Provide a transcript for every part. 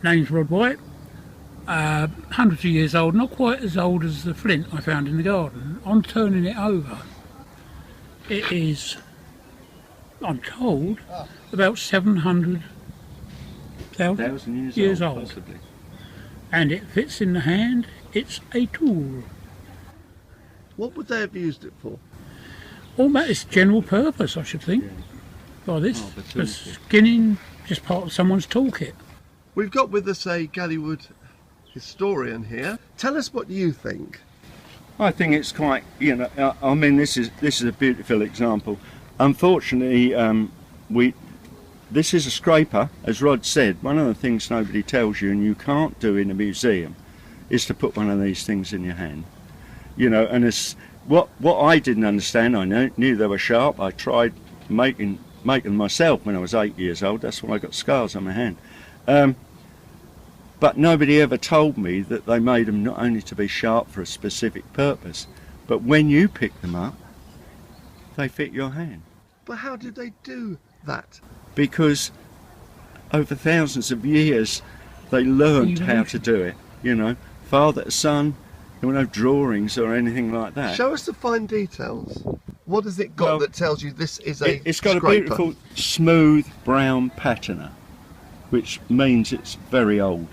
name's Rod White. Hundreds of years old, not quite as old as the flint I found in the garden. On turning it over, it is, I'm told, about 700,000 years old. Possibly. And it fits in the hand. It's a tool. What would they have used it for? All that is general purpose, I should think. Yeah. By this, Oh, the skinning, just part of someone's toolkit. We've got with us a Galleywood historian here. Tell us what you think. I think it's quite, you know, I mean, this is a beautiful example. Unfortunately, this is a scraper, as Rod said. One of the things nobody tells you, and you can't do in a museum, is to put one of these things in your hand. You know, and it's what I didn't understand. I knew they were sharp. I tried making myself when I was 8 years old. That's why I got scars on my hand. But nobody ever told me that they made them not only to be sharp for a specific purpose, but when you pick them up, they fit your hand. But how did they do that? Because over thousands of years, they learned how to do it. You know, father to son. There were no drawings or anything like that. Show us the fine details. What has it got that tells you this is a It's got scraper? a beautiful smooth brown patina, which means it's very old.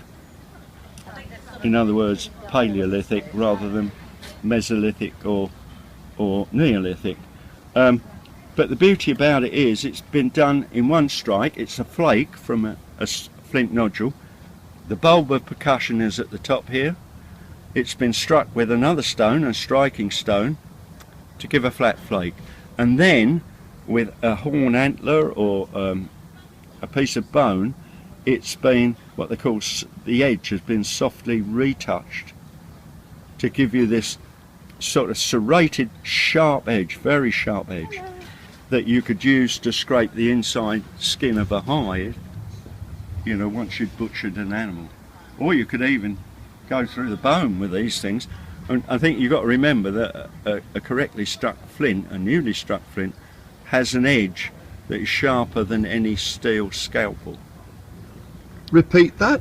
In other words, Paleolithic rather than Mesolithic or Neolithic. But the beauty about it is it's been done in one strike. It's a flake from a flint nodule. The bulb of percussion is at the top here. It's been struck with another stone, a striking stone, to give a flat flake. And then with a horn antler or a piece of bone, it's been what they call, the edge has been softly retouched to give you this sort of serrated sharp edge, very sharp edge, that you could use to scrape the inside skin of a hide, you know, once you'd butchered an animal. Or you could even go through the bone with these things. And I think you've got to remember that a correctly struck flint, a newly struck flint, has an edge that is sharper than any steel scalpel. Repeat that.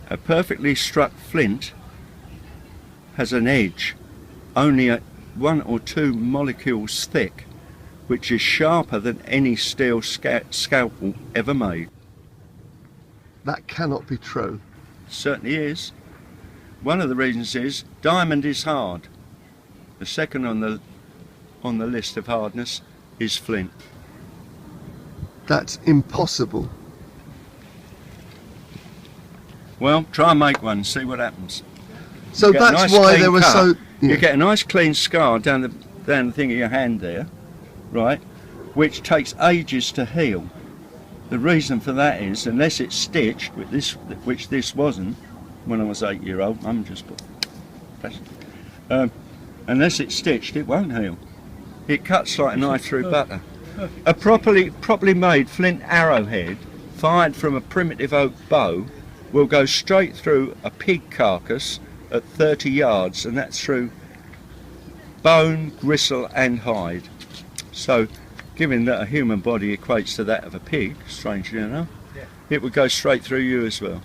A perfectly struck flint has an edge only at 1 or 2 molecules thick, which is sharper than any steel scalpel ever made. That cannot be true. Certainly is. One of the reasons is diamond is hard. The second on the list of hardness is flint. That's impossible. Well, try and make one, see what happens. So that's why they were so... Yeah. You get a nice clean scar down the thing of your hand there, right, which takes ages to heal. The reason for that is, unless it's stitched, which this wasn't when I was 8 years old, Mum just put, unless it's stitched, it won't heal. It cuts like a knife through butter. A properly made flint arrowhead, fired from a primitive oak bow, will go straight through a pig carcass at 30 yards, and that's through bone, gristle and hide. So, given that a human body equates to that of a pig, strangely enough, it would go straight through you as well.